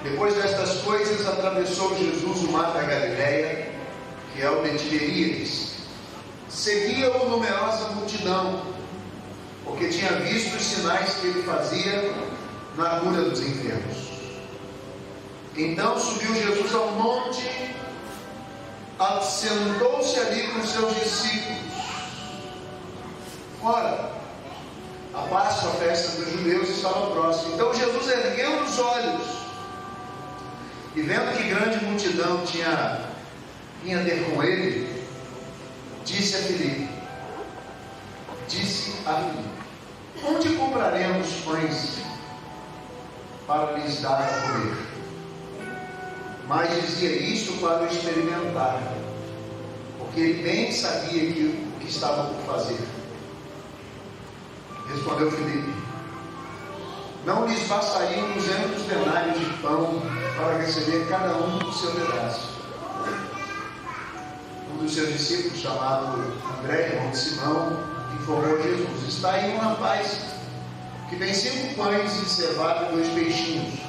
Depois destas coisas, atravessou Jesus o mar da Galileia, que é o de Tiberíades. Seguia-o numerosa multidão, porque tinha visto os sinais que ele fazia na cura dos enfermos. Então subiu Jesus ao monte, assentou-se ali com seus discípulos. Ora, a Páscoa, a festa dos judeus, estava próxima. Então Jesus ergueu os olhos e, vendo que grande multidão vinha ter com ele, disse a Filipe: onde compraremos pães para lhes dar a comer? Mas dizia isto para o experimentar, porque ele bem sabia o que estava por fazer. Respondeu Filipe: não lhes bastariam 200 denários de pão para receber cada um o seu pedaço? Um dos seus discípulos, chamado André, irmão de Simão, informou a Jesus: está aí um rapaz que tem 5 pães de cevada e 2 peixinhos.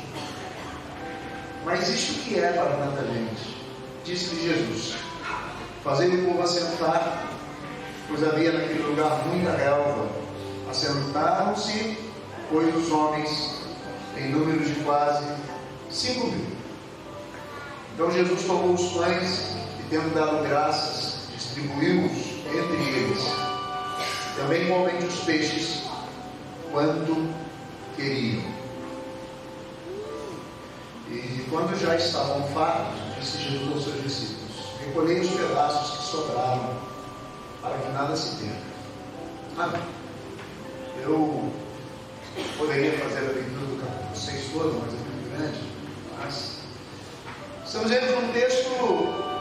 Mas isto que é para tanta gente? Disse-lhe Jesus: fazei o povo assentar, pois havia naquele lugar muita relva. Assentaram-se, pois, os homens, em número de quase 5.000. Então Jesus tomou os pães e, tendo dado graças, distribuiu-os entre eles, também igualmente os peixes, quanto queriam. E quando já estavam fartos, disse Jesus aos seus discípulos: recolhei os pedaços que sobraram, para que nada se perca. Amém. Eu poderia fazer a leitura do capítulo 6 todo, mas é muito grande. Mas estamos vendo um texto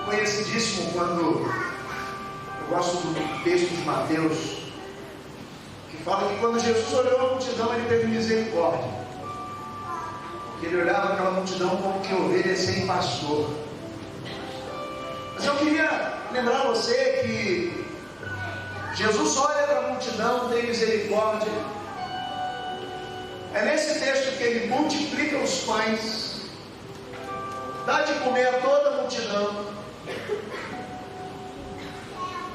conhecidíssimo. Eu gosto do texto de Mateus, que fala que quando Jesus olhou a multidão, ele teve misericórdia. Que ele olhava aquela multidão como que ovelha sem pastor. Mas eu queria lembrar a você que Jesus olha para a multidão, tem misericórdia. É nesse texto que ele multiplica os pães, dá de comer a toda a multidão.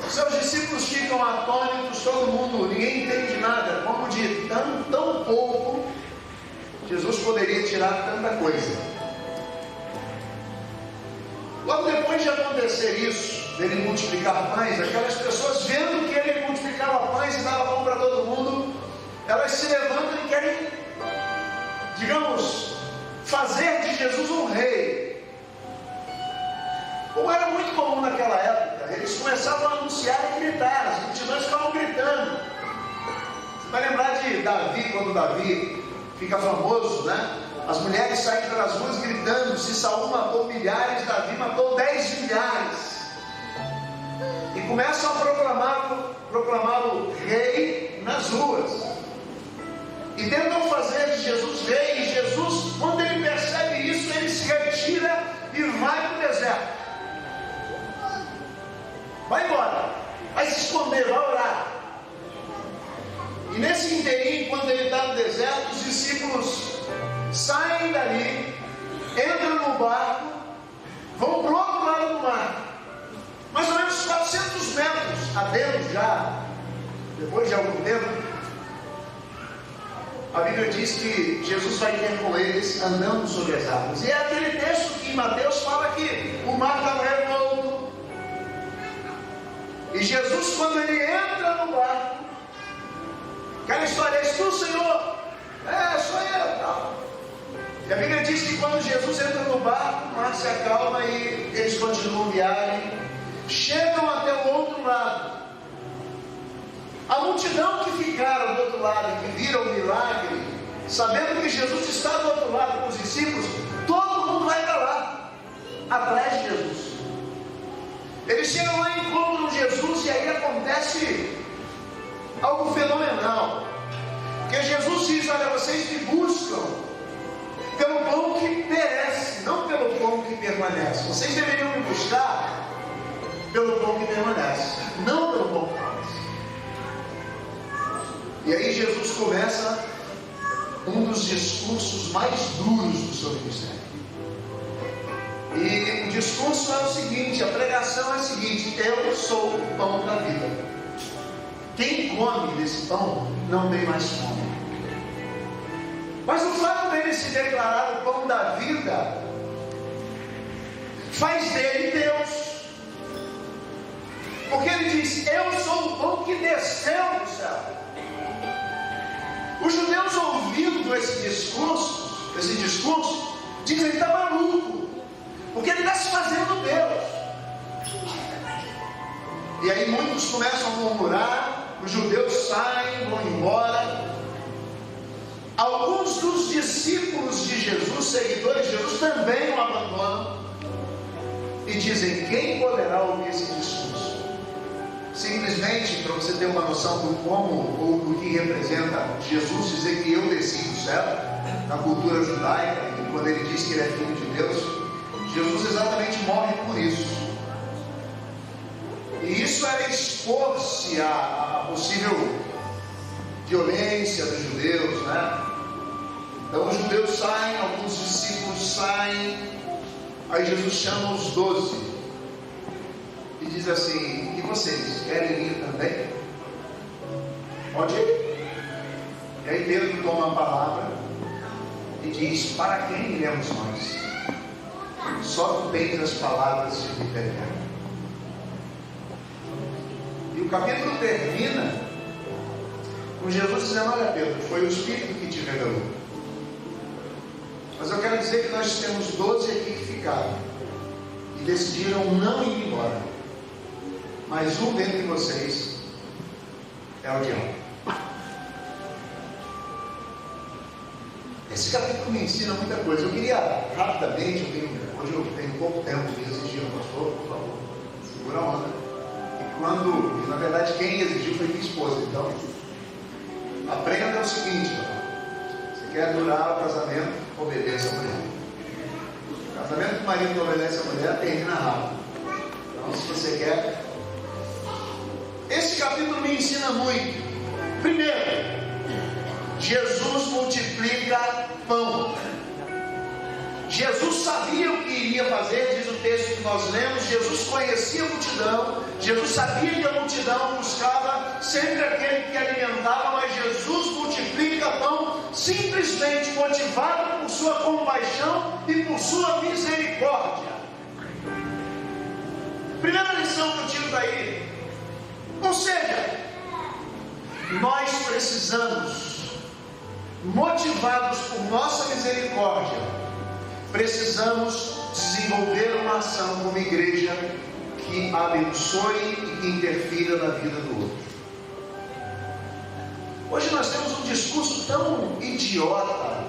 Os seus discípulos ficam atônitos, todo mundo, ninguém entende nada. Como de tão pouco, Jesus poderia tirar tanta coisa. Logo depois de acontecer isso, dele multiplicar pães, aquelas pessoas vendo que ele multiplicava pães e dava pão para todo mundo, elas se levantam e querem, digamos, fazer de Jesus um rei. Como era muito comum naquela época, eles começavam a anunciar e gritar, as multidões ficavam gritando. Você vai lembrar de Davi, quando Davi fica famoso, né? As mulheres saem pelas ruas gritando: se Saul matou milhares, Davi matou 10 milhares. E começam a proclamá-lo rei nas ruas. E tentam fazer de Jesus rei. E Jesus, quando ele percebe isso, ele se retira e vai para o deserto. Vai embora, vai se esconder, vai orar. E nesse inteirinho, quando ele está no deserto, os discípulos saem dali, entram no barco, vão para o outro lado do mar, mais ou menos 400 metros adentro já, depois de algum tempo. A Bíblia diz que Jesus vai ter com eles andando sobre as águas. E é aquele texto que em Mateus fala que o mar estava revolto. E Jesus, quando ele entra no barco, aquela história: és tu, Senhor? É, sou eu, tal. E a Bíblia diz que quando Jesus entra no barco, o mar se acalma e eles continuam viagem, chegam até o outro lado. A multidão que ficaram do outro lado, que viram o milagre, sabendo que Jesus está do outro lado com os discípulos, todo mundo vai para lá, atrás de Jesus. Eles chegam lá e encontram Jesus, e aí acontece algo fenomenal. Porque Jesus diz: olha, vocês me buscam pelo pão que perece, não pelo pão que permanece. Vocês deveriam me buscar pelo pão que permanece, não pelo pão que permanece. E aí Jesus começa um dos discursos mais duros do seu ministério. E o discurso é o seguinte, a pregação é a seguinte: eu sou o pão da vida. Quem come desse pão não tem mais fome. Mas o fato dele se declarar o pão da vida faz dele Deus. Porque ele diz: eu sou o pão que desceu do céu. Os judeus, ouvindo esse discurso, dizem: ele está maluco, porque ele está se fazendo Deus. E aí muitos começam a murmurar, os judeus saem, vão embora. Alguns dos discípulos de Jesus, seguidores de Jesus, também o abandonam e dizem: quem poderá ouvir esse discurso? Simplesmente, para você ter uma noção do como ou do que representa Jesus dizer que eu desci do céu, na cultura judaica, e quando ele diz que ele é filho de Deus, Jesus exatamente morre por isso. E isso era expor-se à possível violência dos judeus, né? Então os judeus saem, alguns discípulos saem, aí Jesus chama os 12 e diz assim: e vocês querem ir também? Pode ir. E aí Pedro toma a palavra e diz: para quem iremos nós? Só tu tens as palavras de vida eterna. E o capítulo termina com Jesus dizendo: olha, Pedro, foi o Espírito que te revelou. Mas eu quero dizer que nós temos 12 aqui que ficaram e decidiram não ir embora. Mas um dentre vocês é o diabo. Esse capítulo me ensina muita coisa. Eu queria rapidamente, hoje eu tenho pouco tempo de exigir ao pastor, por favor, segura a onda. E na verdade quem exigiu foi minha esposa. Então, aprenda o seguinte: você quer durar o casamento, obedeça a mulher. O casamento que o marido obedece a mulher termina rápido. Então, se você quer. Esse capítulo me ensina muito. Primeiro, Jesus multiplica pão. Jesus sabia o que iria fazer, diz o texto que nós lemos. Jesus conhecia a multidão. Jesus sabia que a multidão buscava sempre aquele que alimentava, mas Jesus multiplica pão simplesmente motivado por sua compaixão e por sua misericórdia. Primeira lição que eu tiro daí: ou seja, nós precisamos, motivados por nossa misericórdia, precisamos desenvolver uma ação como igreja que abençoe e que interfira na vida do outro. Hoje nós temos um discurso tão idiota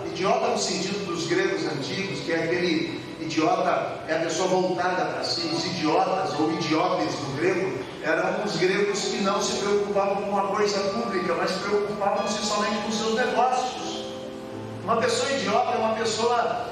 no sentido dos gregos antigos, que é aquele idiota, é a pessoa voltada para si. Os idiotas ou idiotes no grego eram os gregos que não se preocupavam com a coisa pública, mas preocupavam-se somente com seus negócios. Uma pessoa idiota é uma pessoa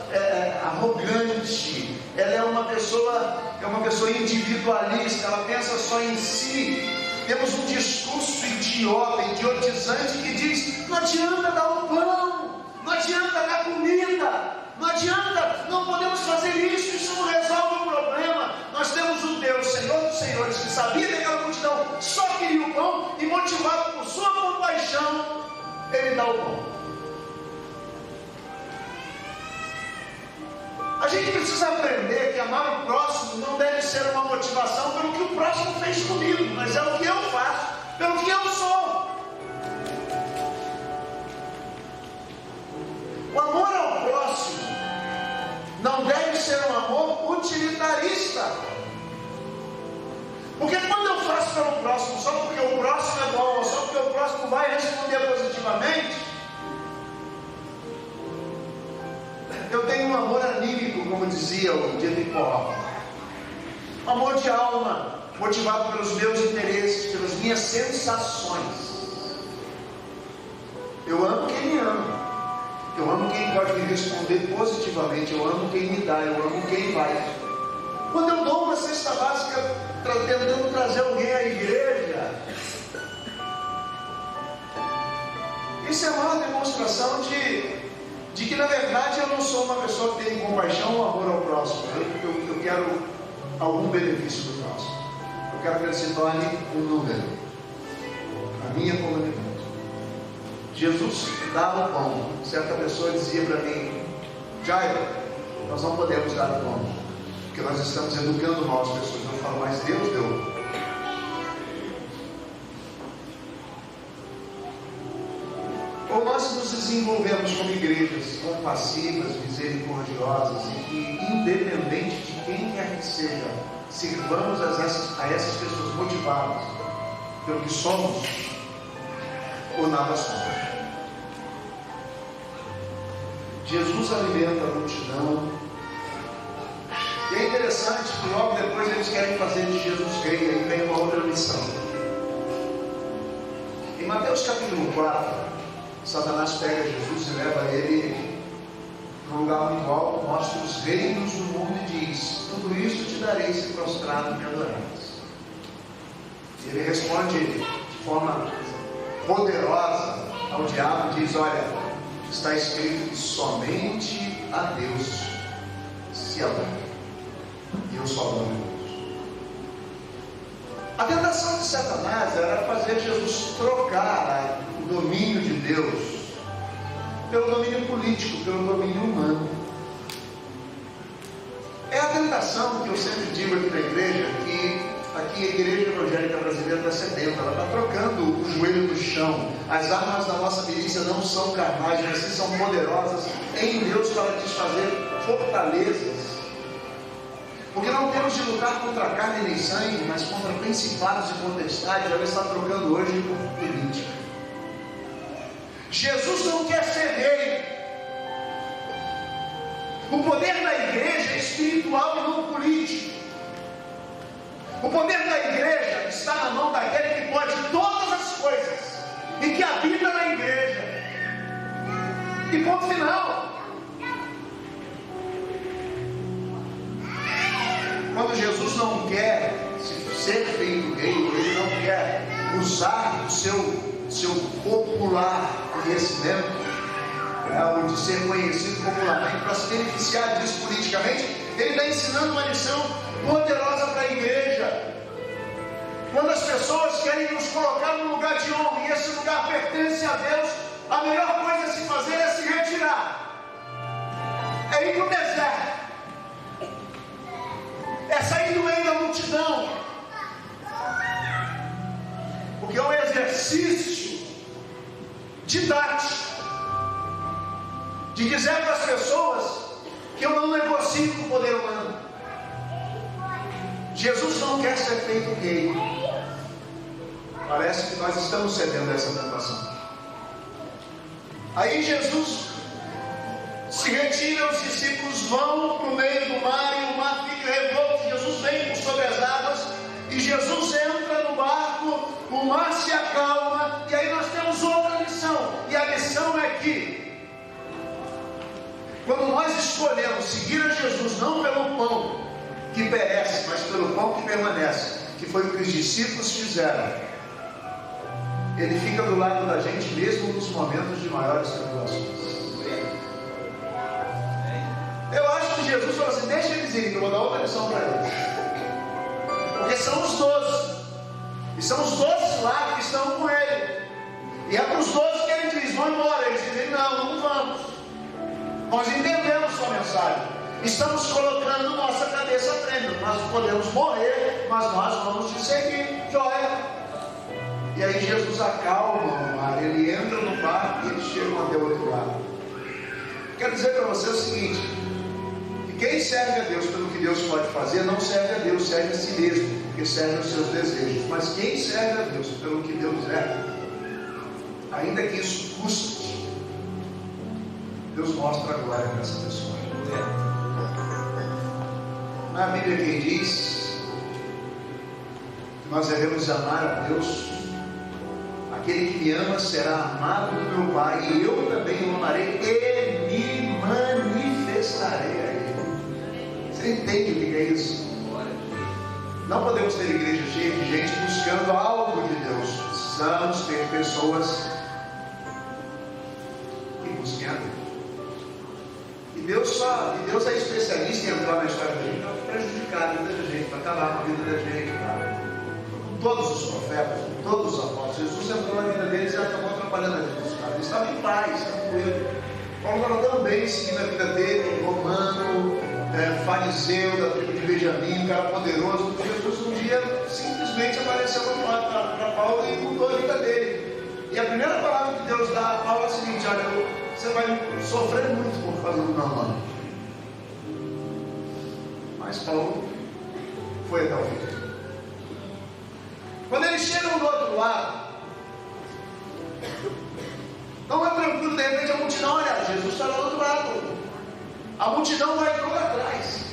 arrogante, ela é uma pessoa individualista, ela pensa só em si. Temos um discurso idiotizante que diz: não adianta dar o pão, não adianta dar comida, não adianta, não podemos fazer isso não resolve o problema. Nós temos um Deus, Senhor dos Senhores, que sabia que aquela multidão só queria o pão, e motivado por sua compaixão, Ele dá o pão. A gente precisa aprender que amar o próximo não deve ser uma motivação pelo que o próximo fez comigo, mas é o que eu faço, pelo que eu sou. O amor ao próximo não deve ser um amor utilitarista. Porque quando eu faço pelo próximo só porque o próximo é bom, só porque o próximo vai responder positivamente, eu tenho um amor anímico, como dizia o Dietrich Bonhoeffer. Um amor de alma, motivado pelos meus interesses, pelas minhas sensações. Eu amo quem me ama. Eu amo quem pode me responder positivamente. Eu amo quem me dá. Eu amo quem vai. Quando eu dou uma cesta básica tentando trazer alguém à igreja, isso é uma demonstração de na verdade eu não sou uma pessoa que tem compaixão ou amor ao próximo. Eu quero algum benefício do próximo. Eu quero que ele se torne um número na minha comunidade. Jesus dava o pão. Certa pessoa dizia para mim: Jairo, nós não podemos dar o pão, porque nós estamos educando mal as pessoas. Eu falo: mas Deus deu. Ou nós nos desenvolvemos como igrejas compassivas, misericordiosas, e que, independente de quem quer que seja, sirvamos a essas pessoas motivadas pelo que somos, ou nada somos. Jesus alimenta a multidão. E é interessante que logo depois eles querem fazer de Jesus rei, e aí vem uma outra lição. Em Mateus capítulo 4, Satanás pega Jesus e leva ele para um lugar no qual mostra os reinos do mundo e diz: tudo isso te darei se prostrado me adorares. E ele responde de forma poderosa ao diabo e diz: olha, está escrito que somente a Deus se adora, e eu só adoro a Deus. A tentação de Satanás era fazer Jesus trocar o domínio de Deus pelo domínio político, pelo domínio humano. É a tentação que eu sempre digo aqui na igreja, que aqui a igreja evangélica brasileira está sedenta, ela está trocando o joelho do chão. As armas da nossa milícia não são carnais, mas sim são poderosas em Deus para desfazer fortalezas. Porque não temos de lutar contra a carne nem sangue, mas contra principados e potestades. Ela está trocando hoje por política. Jesus não quer ser rei. O poder da igreja é espiritual e não político. O poder da igreja está na mão daquele que pode todas as coisas e que habita na igreja. E ponto final. Quando Jesus não quer ser feito rei, ele não quer usar o seu popular conhecimento, ou de ser conhecido popularmente, para se beneficiar disso politicamente, ele está ensinando uma lição poderosa para a igreja. Quando as pessoas querem nos colocar num lugar de honra, e esse lugar pertence a Deus, a melhor coisa a se fazer é se retirar, é ir para o deserto, é sair do meio da multidão, porque é um exercício didático de dizer para as pessoas que eu não negocio com o poder humano. Jesus não quer ser feito rei. Parece que nós estamos cedendo a essa tentação. Aí Jesus se retira, os discípulos vão para o meio do mar e o mar fica revolto. Jesus vem por sobre as águas e Jesus entra no barco, o mar se acalma, e aí nós temos outra lição. E a lição é que quando nós escolhemos seguir a Jesus não pelo pão que perece, mas pelo pão que permanece, que foi o que os discípulos fizeram, ele fica do lado da gente mesmo nos momentos de maiores tribulações. Eu acho que Jesus falou assim: deixa eles irem, que eu vou dar outra lição para eles, porque são os 12, e são os 12 lá que estão com ele, e é para os 12 que ele diz: vão embora. Eles dizem: não vamos, nós entendemos sua mensagem, estamos colocando nossa cabeça à frente, nós podemos morrer, mas nós vamos te seguir. Joia. E aí Jesus acalma o mar, ele entra no barco e eles chegam até o outro lado. Quero dizer para você o seguinte: que quem serve a Deus pelo que Deus pode fazer, não serve a Deus, serve a si mesmo, porque serve aos seus desejos. Mas quem serve a Deus pelo que Deus é, ainda que isso custe, Deus mostra a glória para essa pessoa. Na Bíblia quem diz que nós devemos amar a Deus, aquele que me ama será amado do meu Pai, e eu também o amarei e me manifestarei a Ele. Você entende o que é isso? Não podemos ter igreja cheia de gente buscando algo de Deus. Precisamos ter pessoas que busquem a Deus. Deus é especialista em entrar na história da gente para prejudicar a vida da gente, para acabar com a vida da gente. Com todos os profetas, com todos os apóstolos, Jesus entrou na vida deles e acabou atrapalhando a vida dos caras. Eles estavam em paz, tranquilo. Paulo estava também seguindo a vida dele, romano, fariseu da tribo de Benjamim, um cara poderoso. Jesus um dia simplesmente apareceu para Paulo e mudou a vida dele. E a primeira palavra que Deus dá a Paulo é a seguinte: olha, você vai sofrer muito por causa do meu nome. Mas Paulo foi até o fim. Quando eles chegam do outro lado, não é tranquilo, de repente a multidão, olha, Jesus está lá do outro lado. A multidão vai toda atrás.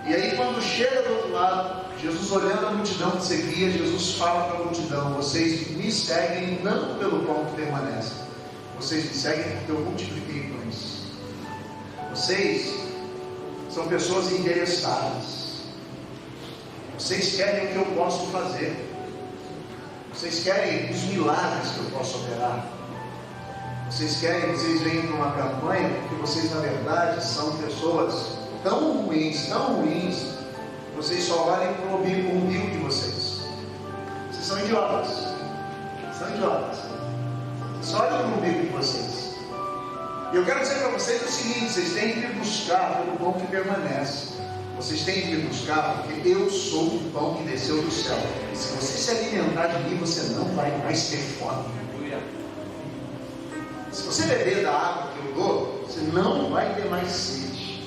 E aí quando chega do outro lado, Jesus olhando a multidão que seguia, Jesus fala para a multidão: vocês me seguem não pelo pão que permanece, vocês me seguem porque eu multipliquei pães. Vocês são pessoas interessadas. Vocês querem o que eu posso fazer. Vocês querem os milagres que eu posso operar. Vocês vêm para uma campanha porque vocês, na verdade, são pessoas tão ruins, vocês só olhem para o umbigo de vocês. Vocês são idiotas. Vocês só olham para o umbigo de vocês. E eu quero dizer para vocês o seguinte: vocês têm que me buscar pelo pão que permanece. Vocês têm que me buscar porque eu sou o pão que desceu do céu. E se você se alimentar de mim, você não vai mais ter fome. Se você beber da água que eu dou, você não vai ter mais sede.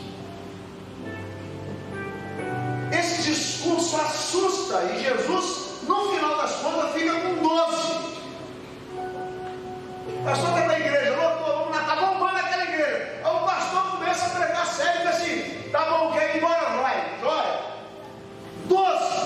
Esse discurso assusta, e Jesus, no final das contas, fica com 12. O pastor está na igreja, lotou, vamos lá, tá bom, vai naquela igreja. Aí o pastor começa a pregar sério e diz assim: tá bom, quer ir embora? Vai, joia. 12.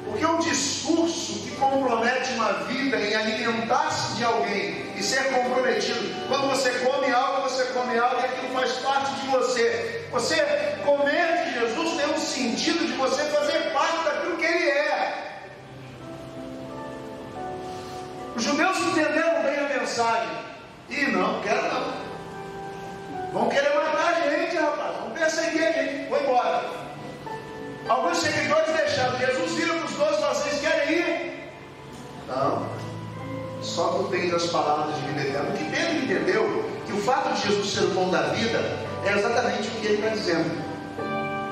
Porque um discurso que compromete uma vida em alimentar-se de alguém e ser comprometido, quando você come algo e aquilo faz parte de você. Você comer de Jesus tem um sentido de você fazer parte daquilo que Ele é. Os judeus entenderam bem a mensagem. E não, quero não. Vão querer matar a gente, rapaz. Vão perseguir a gente. Vou embora. Alguns seguidores deixaram. Jesus vira para os 12 e fala: vocês querem ir? Não. Só tu tens as palavras de vida eterna. O que Pedro entendeu, que o fato de Jesus ser o pão da vida, é exatamente o que ele está dizendo.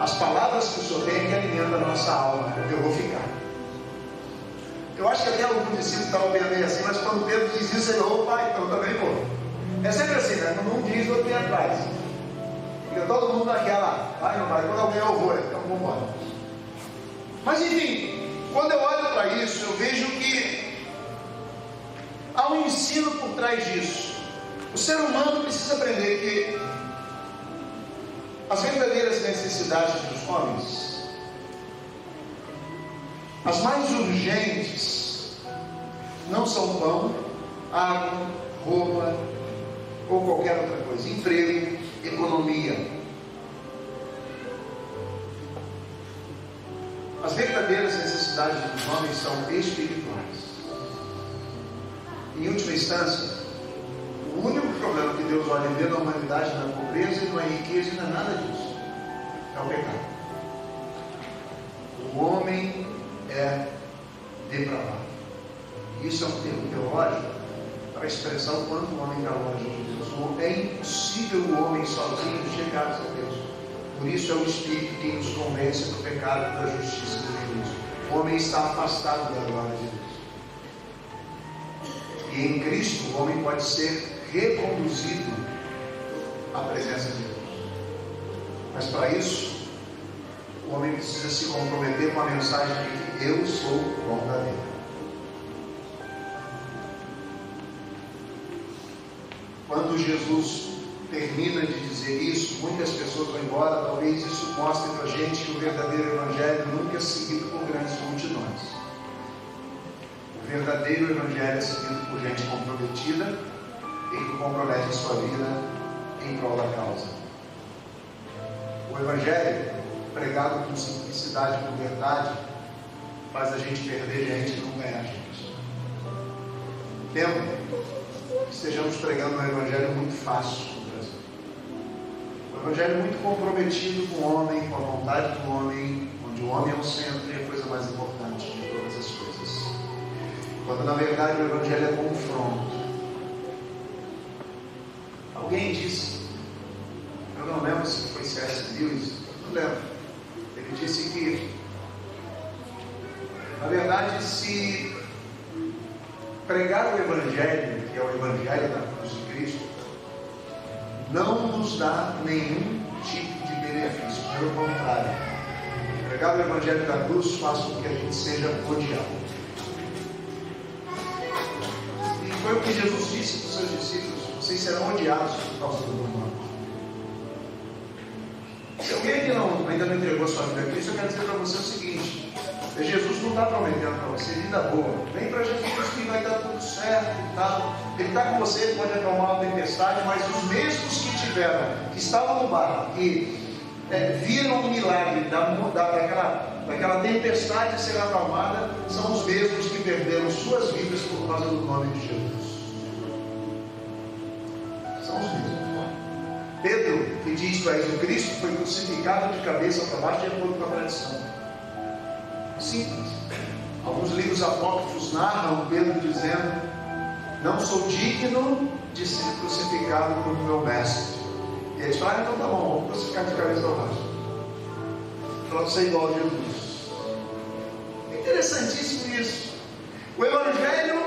As palavras que o Senhor tem é que alimentam a nossa alma. Eu vou ficar. Eu acho que até algum discípulo estava meio assim, mas quando Pedro diz isso, ele: opa, então também vou. É sempre assim, né? Quando um diz, o outro vem atrás. Fica todo mundo naquela, vai, não vai. Quando alguém eu vou, então vamos embora. Mas enfim, quando eu olho para isso, eu vejo que há um ensino por trás disso. O ser humano precisa aprender que as verdadeiras necessidades dos homens, as mais urgentes, não são pão, água, roupa ou qualquer outra coisa, emprego, economia. As verdadeiras necessidades dos homens são espirituais. Em última instância, o único problema que Deus olha e vê na humanidade, na pobreza e na riqueza, não é nada disso. É o pecado. O homem é depravado. Isso é um termo teológico para expressar o quanto o homem está longe de Deus. É impossível o homem sozinho chegar a Deus. Por isso é o Espírito que nos convence do pecado, da justiça e do juízo. O homem está afastado da glória de Deus. E em Cristo o homem pode ser reconduzido à presença de Deus. Mas para isso, o homem precisa se comprometer com a mensagem de que eu sou o pão da vida. Quando Jesus termina de dizer isso, muitas pessoas vão embora. Talvez isso mostre para a gente que o verdadeiro Evangelho nunca é seguido por grandes multidões. O verdadeiro Evangelho é seguido por gente comprometida e que compromete a sua vida em prol da causa. O Evangelho, pregado com simplicidade e com verdade, faz a gente perder gente e não ganhar gente. Temo que estejamos pregando um evangelho muito fácil no Brasil. Um evangelho muito comprometido com o homem, com a vontade do homem, onde o homem é o centro e a coisa mais importante de todas as coisas. Quando na verdade o evangelho é confronto. Alguém disse, eu não lembro se foi C.S. Lewis, não lembro. Ele disse que, na verdade, se pregar o evangelho, que é o evangelho da cruz de Cristo, não nos dá nenhum tipo de benefício. Pelo contrário, pregar o evangelho da cruz faz com que a gente seja odiado. E foi o que Jesus disse para os seus discípulos: vocês serão odiados por causa do meu nome. Se alguém que ainda não entregou sua vida a Cristo, eu quero dizer para você o seguinte: Jesus não está prometendo para você vida boa. Vem para Jesus que vai dar tudo certo e tal. Ele está com você, ele pode acalmar a tempestade, mas os mesmos que estavam no barco, que viram o milagre daquela tempestade ser acalmada, são os mesmos que perderam suas vidas por causa do nome de Jesus. São os mesmos. Pedro, que diz: tu és o Cristo, foi crucificado de cabeça para baixo de acordo com a tradição. Simples. Alguns livros apócrifos narram Pedro dizendo: não sou digno de ser crucificado por meu mestre. E eles falam: então tá bom, vamos crucificar de cabeça para baixo. Para ser igual a Jesus. É interessantíssimo isso. O Evangelho,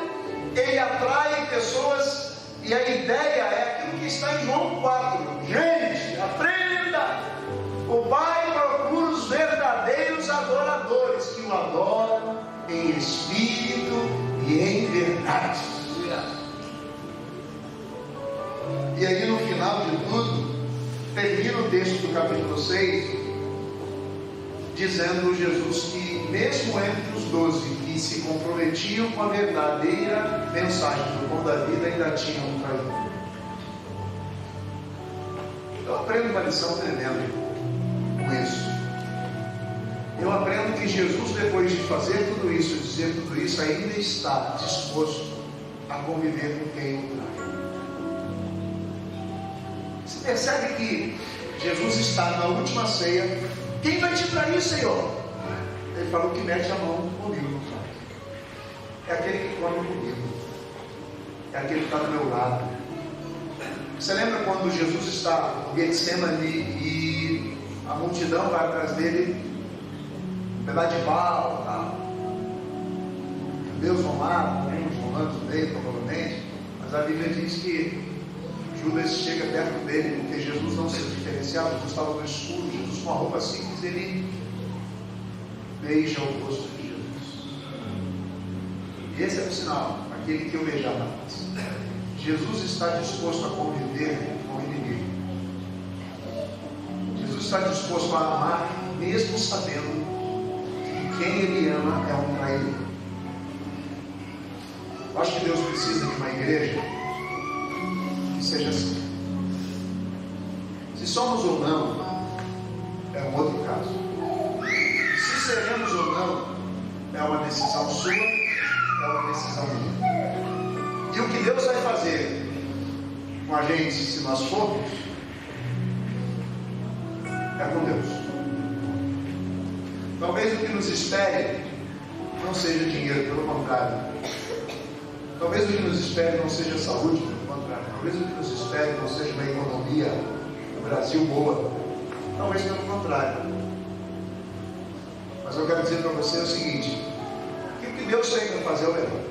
ele atrai pessoas, e a ideia é aquilo que está em João 4. Gente, aprenda! O Pai procura os verdadeiros adoradores, que o adoram em espírito e em verdade. E aí no final de tudo, termina o texto do capítulo 6, dizendo Jesus que mesmo entre os 12 que se comprometiam com a verdadeira mensagem do pão da vida, ainda tinham um traidor. Eu aprendo uma lição tremenda com isso. Eu aprendo que Jesus, depois de fazer tudo isso, dizer tudo isso, ainda está disposto a conviver com quem o trai. Você percebe que Jesus está na última ceia. Quem vai te trair, Senhor? Ele falou que mete a mão comigo no prato. É aquele que come comigo. É aquele que está do meu lado. Você lembra quando Jesus está no Getsemane e a multidão vai atrás dele, um pedaço de pau, tá? Deus vão lá, uns romanos no meio, provavelmente, mas a Bíblia diz que Judas chega perto dele, porque Jesus não se diferenciava, Jesus estava no escuro, Jesus com a roupa simples, ele beija o rosto de Jesus. E esse é o sinal, aquele que eu beijar na face. Jesus está disposto a conviver com o inimigo. Jesus está disposto a amar, mesmo sabendo que quem ele ama é um traidor. Eu acho que Deus precisa de uma igreja que seja assim. Se somos ou não, é um outro caso. Se seremos ou não, é uma decisão sua, é uma decisão minha. E o que Deus vai fazer com a gente, se nós formos, é com Deus. Talvez o que nos espere não seja dinheiro, pelo contrário. Talvez o que nos espere não seja saúde, pelo contrário. Talvez o que nos espere não seja uma economia no Brasil boa. Talvez pelo contrário. Mas eu quero dizer para você o seguinte: que o que Deus tem para fazer é o melhor.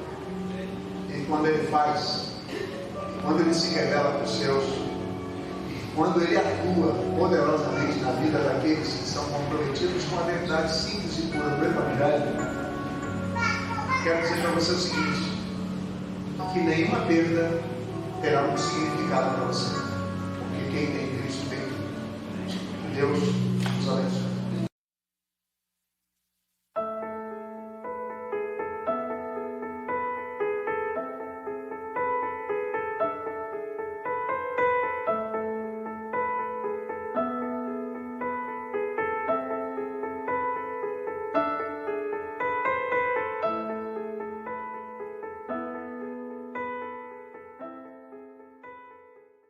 E quando Ele faz, quando Ele se revela para os seus, e quando Ele atua poderosamente na vida daqueles que são comprometidos com a verdade simples e pura do Evangelho, quero dizer para você o seguinte: que nenhuma perda terá um significado para você, porque quem tem Cristo tem tudo. Deus nos abençoe.